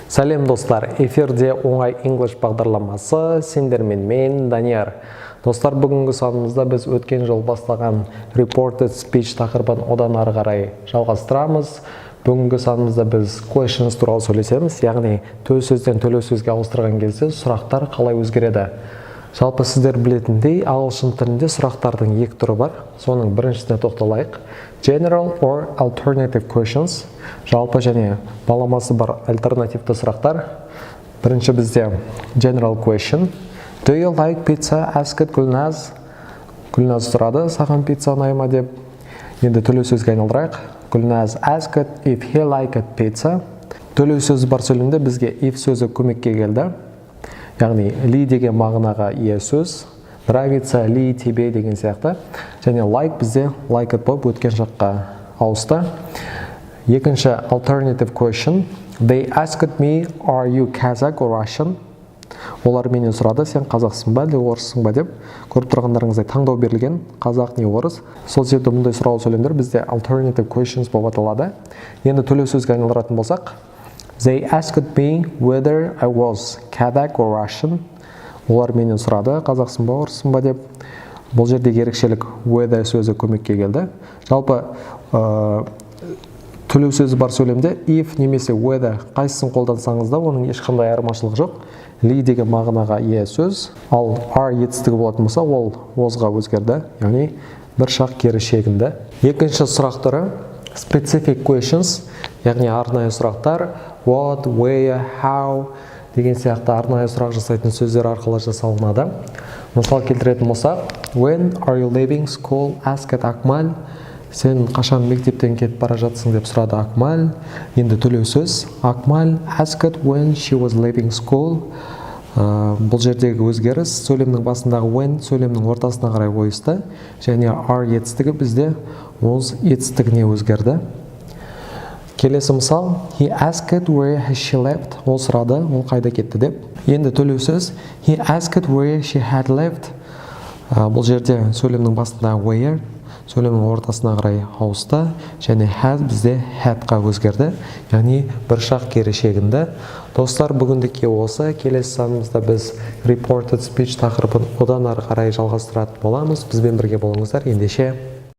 Сәлем достар, эфирде оңай English бағдарламасы, сендермен мен Данияр. Достар, бүгінгі санымызда біз өткен жол бастаған Reported Speech тақырыбын одан ары қарай жалғастырамыз. Бүгінгі санымызда біз questions туралы сөйлесеміз, яғни төл сөзден төлеу сөзге ауыстырған кезде сұрақтар қалай өзгереді. Жалпы сіздер білетіндей, ағылшын тілінде сұрақтардың екі түрі бар. Соның біріншісіне тоқталайық. General or alternative questions. Жалпы және баламасы бар альтернативті сұрақтар. Бірінші бізде general question. Do you like pizza? Asked Гүлназ. Гүлназ сұрады, саған пицца ұнай ма деп. Енді төлеу сөзге айналдырайық. Гүлназ asked if he liked pizza. Төлеу сөзі бар сөйлемде бізге if сөзі көмекке келді. Яғни ли деген мағынаға ие сөз, нравится ли тебе деген сияқты. Және like бізде liked болып өткен жаққа ауысты. Екінші alternative question. They asked me, are you Kazakh or Russian? Олар менен сұрады, сен қазақсың ба, не орыссың ба деп. Көріп тұрғандарыңыздай таңдау берілген, қазақ не орыс. Сол себепті мұндай сұрау сөйлемдер бізде alternative questions болып аталады. Енді төлеу сөзге айналдыратын болсақ, They asked me whether I was Kazakh or Russian. Олар менен сұрады, қазақсың ба, орыссың ба деп. Бұл жердегі ерекшелік whether сөзі көмекке келді. Жалпы төлеу сөзі бар сөйлемде if немесе whether қайсысын қолдансаңыз да оның ешқандай айырмашылығы жоқ. Ли деген мағынаға ие сөз, ал are етістігі болатын болса, ол wasға өзгерді, яғни бір шақ кері шегінді. Екінші сұрақ түрі specific questions, яғни арнайы сұрақтар, what, where, how деген сияқты арнайы сұрақ жасайтын сөздер арқылы жасалынады. Мысал келтіретін болсақ, when are you leaving school? Asked Акмал. Сен қашан мектептен кетіп бара жатсың деп сұрады Акмал. Енді төлеу сөз Акмал asked when she was leaving school. Бұл жердегі өзгеріс сөйлемнің басындағы when сөйлемнің ортасына қарай ойысты, және are етістігі бізде was етістігіне өзгерді. Келесі мысал, he asked where she left. Ол сұрады, ол қайда кетті деп. Енді төлеу сөз he asked where she had left. Бұл жерде сөйлемнің басындағы where сөйлемнің ортасына қарай ауысты, және had бізде had-қа өзгерді, яғни бір шақ кері шегінді. Достар, бүгіндікке осы. Келесі санымызда біз reported speech тақырыбын одан ары қарай жалғастыратын боламыз. Бізбен бірге болыңыздар. Ендеше